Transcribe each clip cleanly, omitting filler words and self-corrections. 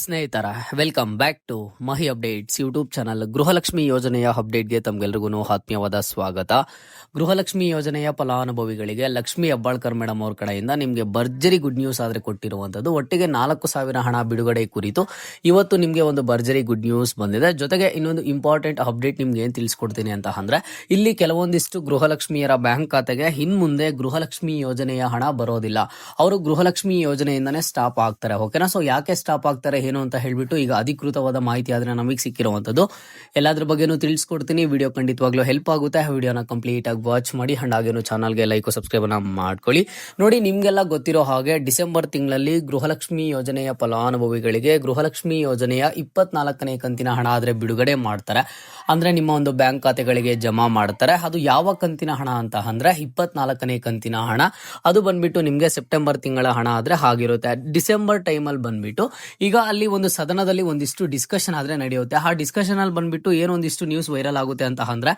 ಸ್ನೇಹಿತರ welcome back to Mahi updates YouTube channel. Gruhalakshmi ಯೋಜನೆಯ ಅಪ್ಡೇಟ್ಗೆ ತಮ್ಗೆಲ್ರಿಗೂ ಆತ್ಮೀಯವಾದ ಸ್ವಾಗತ. ಗೃಹಲಕ್ಷ್ಮಿ ಯೋಜನೆಯ ಫಲಾನುಭವಿಗಳಿಗೆ ಲಕ್ಷ್ಮಿ ಹೆಬ್ಬಾಳ್ಕರ್ ಮೇಡಮ್ ಅವ್ರ ಕಡೆಯಿಂದ ನಿಮಗೆ ಭರ್ಜರಿ ಗುಡ್ ನ್ಯೂಸ್ ಆದರೆ ಕೊಟ್ಟಿರುವಂಥದ್ದು. ಒಟ್ಟಿಗೆ 4,000 ಹಣ ಬಿಡುಗಡೆ ಕುರಿತು ಇವತ್ತು ನಿಮಗೆ ಒಂದು ಭರ್ಜರಿ ಗುಡ್ ನ್ಯೂಸ್ ಬಂದಿದೆ. ಜೊತೆಗೆ ಇನ್ನೊಂದು ಇಂಪಾರ್ಟೆಂಟ್ ಅಪ್ಡೇಟ್ ನಿಮ್ಗೆ ಏನು ತಿಳಿಸ್ಕೊಡ್ತೀನಿ ಅಂತ ಅಂದ್ರೆ, ಇಲ್ಲಿ ಕೆಲವೊಂದಿಷ್ಟು ಗೃಹಲಕ್ಷ್ಮಿಯರ ಬ್ಯಾಂಕ್ ಖಾತೆಗೆ ಇನ್ಮುಂದೆ ಗೃಹಲಕ್ಷ್ಮಿ ಯೋಜನೆಯ ಹಣ ಬರೋದಿಲ್ಲ. ಅವರು ಗೃಹಲಕ್ಷ್ಮಿ ಯೋಜನೆಯಿಂದನೇ ಸ್ಟಾಪ್ ಆಗ್ತಾರೆ. ಓಕೆನಾ? ಸೊ ಯಾಕೆ ಸ್ಟಾಪ್ ಆಗ್ತಾರೆ ಏನು ಅಂತ ಹೇಳ್ಬಿಟ್ಟು ಈಗ ಅಧಿಕೃತವಾದ ಮಾಹಿತಿ ಆದ್ರೆ ನಮಗೆ ಸಿಕ್ಕಿರುವಂತದ್ದು. ಎಲ್ಲಾದ್ರ ಬಗ್ಗೆನೂ ತಿಳಿಸ್ಕೊಡ್ತೀನಿ. ವಿಡಿಯೋ ಖಂಡಿತವಾಗ್ಲೂ ಹೆಲ್ಪ್ ಆಗುತ್ತೆ. ವಿಡಿಯೋನ ಕಂಪ್ಲೀಟ್ ಆಗಿ ವಾಚ್ ಮಾಡಿ ಅಂಡ್ ಹಾಗೇನು ಚಾನಲ್ಗೆ ಲೈಕ್ ಸಬ್ಸ್ಕ್ರೈಬ್ ಮಾಡ್ಕೊಳ್ಳಿ. ನೋಡಿ, ನಿಮ್ಗೆಲ್ಲ ಗೊತ್ತಿರೋ ಹಾಗೆ ಡಿಸೆಂಬರ್ ತಿಂಗಳಲ್ಲಿ ಗೃಹಲಕ್ಷ್ಮಿ ಯೋಜನೆಯ ಫಲಾನುಭವಿಗಳಿಗೆ ಗೃಹಲಕ್ಷ್ಮಿ ಯೋಜನೆಯ 24ನೇ ಕಂತಿನ ಹಣ ಆದ್ರೆ ಬಿಡುಗಡೆ ಮಾಡ್ತಾರೆ. ಅಂದ್ರೆ ನಿಮ್ಮ ಒಂದು ಬ್ಯಾಂಕ್ ಖಾತೆಗಳಿಗೆ ಜಮಾ ಮಾಡ್ತಾರೆ. ಅದು ಯಾವ ಕಂತಿನ ಹಣ ಅಂತ ಅಂದ್ರೆ 24ನೇ ಕಂತಿನ ಹಣ. ಅದು ಬಂದ್ಬಿಟ್ಟು ನಿಮ್ಗೆ ಸೆಪ್ಟೆಂಬರ್ ತಿಂಗಳ ಹಣ ಆದ್ರೆ ಆಗಿರುತ್ತೆ. ಡಿಸೆಂಬರ್ ಟೈಮಲ್ಲಿ ಬಂದ್ಬಿಟ್ಟು ಈಗ ಅಲ್ಲಿ ಒಂದು ಸದನದಲ್ಲಿ ಒಂದಿಷ್ಟು ಡಿಸ್ಕಷನ್ ಆದ್ರೆ ನಡೆಯುತ್ತೆ. ಆ ಡಿಸ್ಕಷನ್ ಅಲ್ಲಿ ಬಂದ್ಬಿಟ್ಟು ಏನೊಂದಿಷ್ಟು ನ್ಯೂಸ್ ವೈರಲ್ ಆಗುತ್ತೆ ಅಂತ ಅಂದ್ರೆ,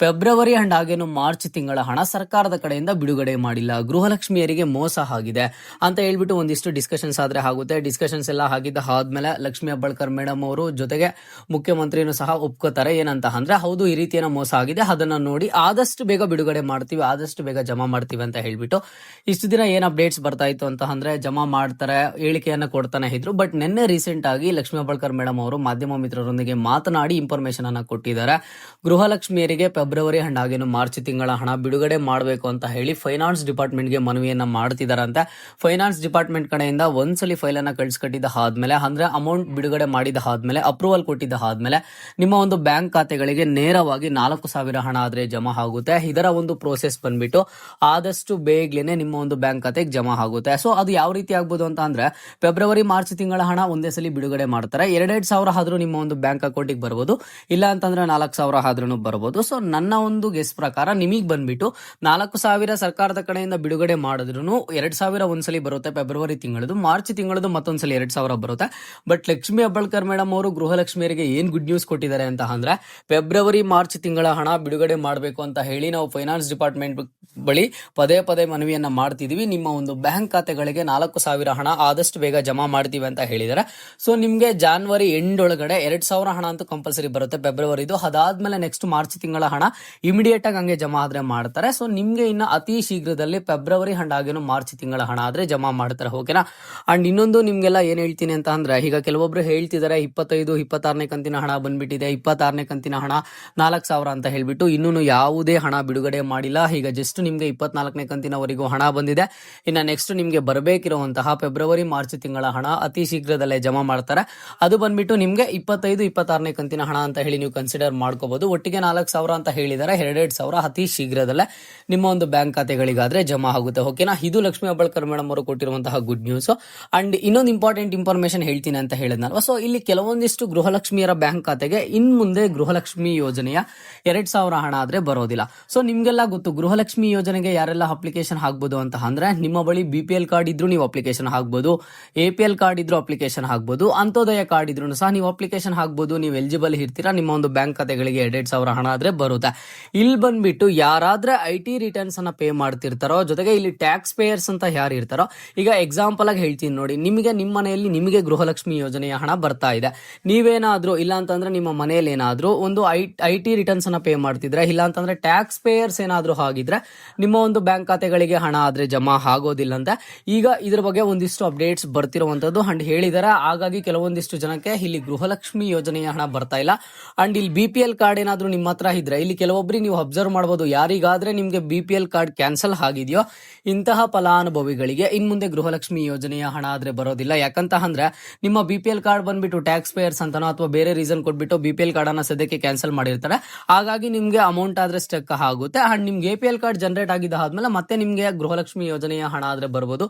ಫೆಬ್ರವರಿ ಅಂಡ್ ಹಾಗೇನು ಮಾರ್ಚ್ ತಿಂಗಳ ಹಣ ಸರ್ಕಾರದ ಕಡೆಯಿಂದ ಬಿಡುಗಡೆ ಮಾಡಿಲ್ಲ, ಗೃಹಲಕ್ಷ್ಮಿಯರಿಗೆ ಮೋಸ ಆಗಿದೆ ಅಂತ ಹೇಳ್ಬಿಟ್ಟು ಒಂದಿಷ್ಟು ಡಿಸ್ಕಷನ್ಸ್ ಆದ್ರೆ ಆಗುತ್ತೆ. ಡಿಸ್ಕಷನ್ಸ್ ಎಲ್ಲ ಆಗಿದ್ದ ಆದ್ಮೇಲೆ ಲಕ್ಷ್ಮಿ ಹೆಬ್ಬಾಳ್ಕರ್ ಮೇಡಮ್ ಅವರು ಜೊತೆಗೆ ಮುಖ್ಯಮಂತ್ರಿನೂ ಸಹ ಒಪ್ಕೋತಾರೆ. ಏನಂತ ಅಂದ್ರೆ, ಹೌದು ಈ ರೀತಿಯ ಮೋಸ ಆಗಿದೆ, ಅದನ್ನ ನೋಡಿ ಆದಷ್ಟು ಬೇಗ ಬಿಡುಗಡೆ ಮಾಡ್ತೀವಿ, ಆದಷ್ಟು ಬೇಗ ಜಮಾ ಮಾಡ್ತೀವಿ ಅಂತ ಹೇಳ್ಬಿಟ್ಟು ಇಷ್ಟು ದಿನ ಏನ್ ಅಪ್ಡೇಟ್ಸ್ ಬರ್ತಾ ಇತ್ತು ಅಂತ ಅಂದ್ರೆ, ಜಮಾ ಮಾಡ್ತಾರೆ ಹೇಳಿಕೆಯನ್ನ ಕೊಡ್ತಾನೆ ಇದ್ರು. ಬಟ್ ನಿನ್ನೆ ರೀಸೆಂಟ್ ಆಗಿ ಲಕ್ಷ್ಮಿ ಹೆಬ್ಬಾಳ್ಕರ್ ಮೇಡಮ್ ಅವರು ಮಾಧ್ಯಮ ಮಿತ್ರರೊಂದಿಗೆ ಮಾತನಾಡಿ ಇನ್ಫಾರ್ಮೇಶನ್ ಅನ್ನ ಕೊಟ್ಟಿದ್ದಾರೆ. ಗೃಹಲಕ್ಷ್ಮಿಯರಿಗೆ ಫೆಬ್ರವರಿ ಅಂಡ್ ಹಾಗೇನು ಮಾರ್ಚ್ ತಿಂಗಳ ಹಣ ಬಿಡುಗಡೆ ಮಾಡಬೇಕು ಅಂತ ಹೇಳಿ ಫೈನಾನ್ಸ್ ಡಿಪಾರ್ಟ್ಮೆಂಟ್ಗೆ ಮನವಿಯನ್ನ ಮಾಡ್ತಿದಾರಂತೆ. ಫೈನಾನ್ಸ್ ಡಿಪಾರ್ಟ್ಮೆಂಟ್ ಕಡೆಯಿಂದ ಒಂದ್ಸಲಿ ಫೈಲ್ ಅನ್ನ ಕಳಿಸ್ಕೊಟ್ಟಿದ್ದ ಆದ್ಮೇಲೆ, ಅಂದ್ರೆ ಅಮೌಂಟ್ ಬಿಡುಗಡೆ ಮಾಡಿದ ಆದ್ಮೇಲೆ, ಅಪ್ರೂವಲ್ ಕೊಟ್ಟಿದ್ದ ಆದ್ಮೇಲೆ ನಿಮ್ಮ ಒಂದು ಬ್ಯಾಂಕ್ ಖಾತೆಗಳಿಗೆ ನೇರವಾಗಿ 4,000 ಹಣ ಆದ್ರೆ ಜಮಾ ಆಗುತ್ತೆ. ಇದರ ಒಂದು ಪ್ರೋಸೆಸ್ ಬಂದ್ಬಿಟ್ಟು ಆದಷ್ಟು ಬೇಗನೆ ನಿಮ್ಮ ಒಂದು ಬ್ಯಾಂಕ್ ಖಾತೆಗೆ ಜಮಾ ಆಗುತ್ತೆ. ಸೊ ಅದು ಯಾವ ರೀತಿ ಆಗ್ಬೋದು ಅಂತ ಅಂದ್ರೆ, ಫೆಬ್ರವರಿ ಮಾರ್ಚ್ ತಿಂಗಳ ಹಣ ಒಂದೇ ಸಲ ಬಿಡುಗಡೆ ಮಾಡ್ತಾರೆ. 2,000 ಆದ್ರೂ ನಿಮ್ಮ ಒಂದು ಬ್ಯಾಂಕ್ ಅಕೌಂಟಿಗೆ ಬರ್ಬೋದು, ಇಲ್ಲ ಅಂತಂದ್ರೆ 4,000 ಆದ್ರೂ ಬರ್ಬೋದು. ಸೊ ನನ್ನ ಒಂದು ಗೆಸ್ ಪ್ರಕಾರ ನಿಮಗೆ ಬಂದ್ಬಿಟ್ಟು 4,000 ಸರ್ಕಾರದ ಕಡೆಯಿಂದ ಬಿಡುಗಡೆ ಮಾಡಿದ್ರು 2,000 ಒಂದ್ಸಲಿ ಬರುತ್ತೆ ಫೆಬ್ರವರಿ ತಿಂಗಳದು, ಮಾರ್ಚ್ ತಿಂಗಳದು ಮತ್ತೊಂದ್ಸಲಿ 2,000 ಬರುತ್ತೆ. ಬಟ್ ಲಕ್ಷ್ಮಿ ಹೆಬ್ಬಾಳ್ಕರ್ ಮೇಡಮ್ ಅವರು ಗೃಹಲಕ್ಷ್ಮಿಯರಿಗೆ ಏನ್ ಗುಡ್ ನ್ಯೂಸ್ ಕೊಟ್ಟಿದ್ದಾರೆ ಅಂತ ಅಂದ್ರೆ, ಫೆಬ್ರವರಿ ಮಾರ್ಚ್ ತಿಂಗಳ ಹಣ ಬಿಡುಗಡೆ ಮಾಡಬೇಕು ಅಂತ ಹೇಳಿ ನಾವು ಫೈನಾನ್ಸ್ ಡಿಪಾರ್ಟ್ಮೆಂಟ್ ಬಳಿ ಪದೇ ಪದೇ ಮನವಿಯನ್ನ ಮಾಡ್ತಿದೀವಿ. ನಿಮ್ಮ ಒಂದು ಬ್ಯಾಂಕ್ ಖಾತೆಗಳಿಗೆ 4,000 ಹಣ ಆದಷ್ಟು ಬೇಗ ಜಮಾ ಮಾಡ್ತೀವಿ ಅಂತ ಹೇಳಿದ್ದಾರೆ. ಸೊ ನಿಮ್ಗೆ ಜಾನ್ವರಿ ಎಂಡ್ ಒಳಗಡೆ 2,000 ಹಣ ಅಂತೂ ಕಂಪಲ್ಸರಿ ಬರುತ್ತೆ ಫೆಬ್ರವರಿದು. ಅದಾದ್ಮೇಲೆ ನೆಕ್ಸ್ಟ್ ಮಾರ್ಚ್ ತಿಂಗಳ ಹಣ ಇಮಿಡಿಯೇಟ್ ಆಗಿ ಹಂಗೆ ಜಮಾ ಆದ್ರೆ ಮಾಡ್ತಾರೆ. ಸೊ ನಿಮ್ಗೆ ಇನ್ನು ಅತಿ ಶೀಘ್ರದಲ್ಲಿ ಫೆಬ್ರವರಿ ಅಂಡ್ ಹಾಗೇನು ಮಾರ್ಚ್ ತಿಂಗಳ ಹಣ ಆದ್ರೆ ಜಮಾ ಮಾಡ್ತಾರೆ. ಓಕೆನಾ? ಅಂಡ್ ಇನ್ನೊಂದು ನಿಮ್ಗೆಲ್ಲ ಏನ್ ಹೇಳ್ತೀನಿ ಅಂತ ಅಂದ್ರೆ, ಈಗ ಕೆಲವೊಬ್ರು ಹೇಳ್ತಿದ್ದಾರೆ 25, 26ನೇ ಕಂತಿನ ಹಣ ಬಂದ್ಬಿಟ್ಟಿದೆ, 26ನೇ ಕಂತಿನ ಹಣ 4,000 ಅಂತ ಹೇಳ್ಬಿಟ್ಟು ಇನ್ನೂ ಯಾವುದೇ ಹಣ ಬಿಡುಗಡೆ ಮಾಡಿಲ್ಲ. ಈಗ ಜಸ್ಟ್ ನಿಮ್ಗೆ 24ನೇ ಕಂತಿನವರೆಗೂ ಹಣ ಬಂದಿದೆ. ಇನ್ನು ನೆಕ್ಸ್ಟ್ ನಿಮ್ಗೆ ಬರಬೇಕಿರುವಂತಹ ಫೆಬ್ರವರಿ ಮಾರ್ಚ್ ತಿಂಗಳ ಹಣ ಅತಿ ಶೀಘ್ರದಲ್ಲೇ ಜಮಾ ಮಾಡ್ತಾರೆ. ಅದು ಬಂದ್ಬಿಟ್ಟು ನಿಮ್ಗೆ 25, 26ನೇ ಕಂತಿನ ಹಣ ಅಂತ ಹೇಳಿ ನೀವು ಕನ್ಸಿಡರ್ ಮಾಡ್ಕೋಬಹುದು. ಒಟ್ಟಿಗೆ 4,000 ಅಂತ ಹೇಳಿದ್ದಾರೆ. 2,000 ಅತಿ ಶೀಘ್ರದಲ್ಲೇ ನಿಮ್ಮ ಒಂದು ಬ್ಯಾಂಕ್ ಖಾತೆಗಳಿಗಾದ್ರೆ ಜಮಾ ಆಗುತ್ತೆ. ಓಕೆನಾ? ಇದು ಲಕ್ಷ್ಮಿ ಹೆಬ್ಬಾಳ್ಕರ್ ಮೇಡಮ್ ಅವರು ಕೊಟ್ಟಿರುವಂತಹ ಗುಡ್ ನ್ಯೂಸ್. ಅಂಡ್ ಇನ್ನೊಂದು ಇಂಪಾರ್ಟೆಂಟ್ ಇನ್ಫಾರ್ಮೇಶನ್ ಹೇಳ್ತೀನಿ ಅಂತ ಹೇಳಿದ್ನಲ್ವಾ. ಸೊ ಇಲ್ಲಿ ಕೆಲವೊಂದಿಷ್ಟು ಗೃಹಲಕ್ಷ್ಮಿಯರ ಬ್ಯಾಂಕ್ ಖಾತೆಗೆ ಇನ್ ಮುಂದೆ ಗೃಹಲಕ್ಷ್ಮಿ ಯೋಜನೆಯ 2,000 ಹಣ ಆದ್ರೆ ಬರೋದಿಲ್ಲ. ಸೊ ನಿಮ್ಗೆಲ್ಲ ಗೊತ್ತು, ಗೃಹಲಕ್ಷ್ಮಿ ಯೋಜನೆಗೆ ಯಾರೆಲ್ಲ ಅಪ್ಲಿಕೇಶನ್ ಹಾಕ್ಬೋದು ಅಂತ ಅಂದ್ರೆ, ನಿಮ್ಮ ಬಳಿ BPL ಕಾರ್ಡ್ ಇದ್ರು ನೀವು ಅಪ್ಲಿಕೇಶನ್ ಹಾಕ್ಬೋದು, APL ಕಾರ್ಡ್ ಇದ್ರು ಅಪ್ಲಿಕೇಶನ್ ಹಾಕ್ಬೋದು, ಅಂತ್ಯೋದಯ ಕಾರ್ಡ್ ಇದ್ರು ಸಹ ನೀವು ಅಪ್ಲಿಕೇಶನ್ ಹಾಕ್ಬೋದು. ನೀವು ಎಲಿಜಿಬಲ್ ಇರ್ತೀರಾ, ನಿಮ್ಮ ಒಂದು ಬ್ಯಾಂಕ್ ಖಾತೆಗಳಿಗೆ 2,000 ಹಣ ಆದ್ರೆ ಬರುತ್ತೆ. ಇಲ್ಲಿ ಬಂದ್ಬಿಟ್ಟು ಯಾರಾದ್ರೆ IT ರಿಟರ್ನ್ಸ್ ಅನ್ನ ಪೇ ಮಾಡ್ತಿರ್ತಾರೋ, ಜೊತೆಗೆ ಇಲ್ಲಿ ಟ್ಯಾಕ್ಸ್ ಪೇಯರ್ಸ್ ಅಂತ ಯಾರು ಇರ್ತಾರೋ, ಈಗ ಎಕ್ಸಾಂಪಲ್ ಆಗಿ ಹೇಳ್ತೀನಿ ನೋಡಿ, ನಿಮಗೆ ನಿಮ್ಮ ಮನೆಯಲ್ಲಿ ನಿಮಗೆ ಗೃಹಲಕ್ಷ್ಮಿ ಯೋಜನೆಯ ಹಣ ಬರ್ತಾ ಇದೆ. ನೀವೇನಾದ್ರೂ ಇಲ್ಲ ಅಂತಂದ್ರೆ ನಿಮ್ಮ ಮನೆಯಲ್ಲಿ ಏನಾದ್ರೂ ಒಂದು IT ರಿಟರ್ನ್ಸ್ ಅನ್ನ ಪೇ ಮಾಡ್ತಿದ್ರೆ, ಇಲ್ಲ ಅಂತಂದ್ರೆ ಟ್ಯಾಕ್ಸ್ ಪೇಯರ್ಸ್ ಏನಾದ್ರೂ ಆಗಿದ್ರೆ ನಿಮ್ಮ ಒಂದು ಬ್ಯಾಂಕ್ ಖಾತೆಗಳಿಗೆ ಹಣ ಆದ್ರೆ ಜಮಾ ಆಗೋದಿಲ್ಲ ಅಂತ ಈಗ ಇದ್ರ ಬಗ್ಗೆ ಒಂದಿಷ್ಟು ಅಪ್ಡೇಟ್ಸ್ ಬರ್ತಿರುವಂತದ್ದು ಅಂಡ್ ಹೇಳಿದಾರೆ. ಹಾಗಾಗಿ ಕೆಲವೊಂದಿಷ್ಟು ಜನಕ್ಕೆ ಇಲ್ಲಿ ಗೃಹಲಕ್ಷ್ಮಿ ಯೋಜನೆಯ ಹಣ ಬರ್ತಾ ಇಲ್ಲ. ಅಂಡ್ ಇಲ್ಲಿ BPL ಕಾರ್ಡ್ ಏನಾದ್ರೂ ನಿಮ್ಮ ಹತ್ರ ಇದ್ರೆ, ಇಲ್ಲಿ ಕೆಲವೊಬ್ಬರಿಗೆ ನೀವು ಅಬ್ಸರ್ವ್ ಮಾಡಬಹುದು, ಯಾರಿಗಾದ್ರೆ ನಿಮ್ಗೆ BPL ಕಾರ್ಡ್ ಕ್ಯಾನ್ಸಲ್ ಆಗಿದೆಯೋ ಇಂತಹ ಫಲಾನುಭವಿಗಳಿಗೆ ಇನ್ ಮುಂದೆ ಗೃಹಲಕ್ಷ್ಮಿ ಯೋಜನೆಯ ಹಣ ಆದ್ರೆ ಬರೋದಿಲ್ಲ. ಯಾಕಂತ ಅಂದ್ರೆ ನಿಮ್ಮ BPL ಕಾರ್ಡ್ ಬಂದ್ಬಿಟ್ಟು ಟ್ಯಾಕ್ಸ್ ಪೇಯರ್ಸ್ ಅಂತನೋ ಅಥವಾ ಬೇರೆ ರೀಸನ್ ಕೊಟ್ಬಿಟ್ಟು BPL ಕಾರ್ಡ್ ಅನ್ನ ಸದ್ಯಕ್ಕೆ ಕ್ಯಾನ್ಸಲ್ ಮಾಡಿರ್ತಾರೆ. ಹಾಗಾಗಿ ನಿಮ್ಗೆ ಅಮೌಂಟ್ ಆದ್ರೆ ಸ್ಟಕ್ ಆಗುತ್ತೆ. ಅಂಡ್ ನಿಮ್ಗೆ APL ಕಾರ್ಡ್ ಜನರೇಟ್ ಆಗಿದ್ದ ಆದ್ಮೇಲೆ ಮತ್ತೆ ನಿಮ್ಗೆ ಗೃಹಲಕ್ಷ್ಮಿ ಯೋಜನೆಯ ಹಣ ಆದ್ರೆ ಬರ್ಬೋದು.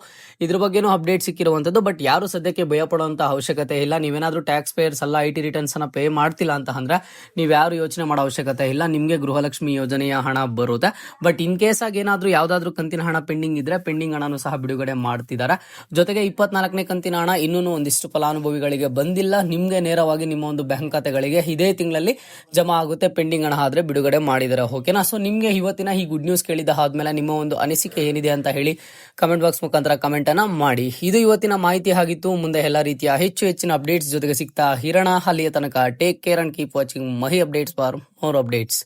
ಇದ್ರ ಬಗ್ಗೆನೂ ಅಪ್ಡೇಟ್ ಸಿಕ್ಕಿರುವಂತದ್ದು. ಬಟ್ ಯಾರು ಸದ್ಯಕ್ಕೆ ಭಯ ಪಡುವಂತ ಅವಶ್ಯಕತೆ ಇಲ್ಲ. ನೀವೇನಾದ್ರೂ ಟ್ಯಾಕ್ಸ್ ಪೇಯರ್ಸ್ ಅಲ್ಲ, IT ರಿಟರ್ನ್ಸ್ ಅನ್ನ ಪೇ ಮಾಡ್ತಿಲ್ಲ ಅಂತ ಅಂದ್ರೆ ನೀವ್ ಯಾರು ಯೋಚನೆ ಮಾಡೋ ಅವಶ್ಯಕತೆ ಇಲ್ಲ, ನಿಮ್ಗೆ ಗೃಹಲಕ್ಷ್ಮಿ ಯೋಜನೆಯ ಹಣ ಬರುತ್ತೆ. ಬಟ್ ಇನ್ ಕೇಸ್ ಆಗಿ ಏನಾದ್ರೂ ಯಾವ್ದಾದ್ರು ಕಂತಿನ ಹಣ ಪೆಂಡಿಂಗ್ ಇದ್ರೆ, ಪೆಂಡಿಂಗ್ ಹಣನೂ ಸಹ ಬಿಡುಗಡೆ ಮಾಡ್ತಿದ್ದಾರೆ. ಜೊತೆಗೆ 24ನೇ ಕಂತಿನ ಹಣ ಇನ್ನೂ ಒಂದಿಷ್ಟು ಫಲಾನುಭವಿಗಳಿಗೆ ಬಂದಿಲ್ಲ. ನಿಮ್ಗೆ ನೇರವಾಗಿ ನಿಮ್ಮ ಒಂದು ಬ್ಯಾಂಕ್ ಖಾತೆಗಳಿಗೆ ಇದೇ ತಿಂಗಳಲ್ಲಿ ಜಮಾ ಆಗುತ್ತೆ. ಪೆಂಡಿಂಗ್ ಹಣ ಆದ್ರೆ ಬಿಡುಗಡೆ ಮಾಡಿದ್ದಾರೆ. ಓಕೆನಾ? ಸೊ ನಿಮ್ಗೆ ಇವತ್ತಿನ ಈ ಗುಡ್ ನ್ಯೂಸ್ ಕೇಳಿದ ಆದ್ಮೇಲೆ ನಿಮ್ಮ ಒಂದು ಅನಿಸಿಕೆ ಏನಿದೆ ಅಂತ ಹೇಳಿ ಕಮೆಂಟ್ ಬಾಕ್ಸ್ ಮುಖಾಂತರ ಕಮೆಂಟ್ ಅನ್ನ ಮಾಡಿ. ಇದು ಇವತ್ತಿನ ಮಾಹಿತಿ ಆಗಿತ್ತು. ಮುಂದೆ ಎಲ್ಲ ರೀತಿಯ ಹೆಚ್ಚು ಹೆಚ್ಚಿನ ಅಪ್ಡೇಟ್ಸ್ ಜೊತೆಗೆ ಸಿಗ್ತಾ ಇರೋಣ. ಅಲ್ಲಿಯ ತನಕ take care and keep watching Mahi updates for more updates.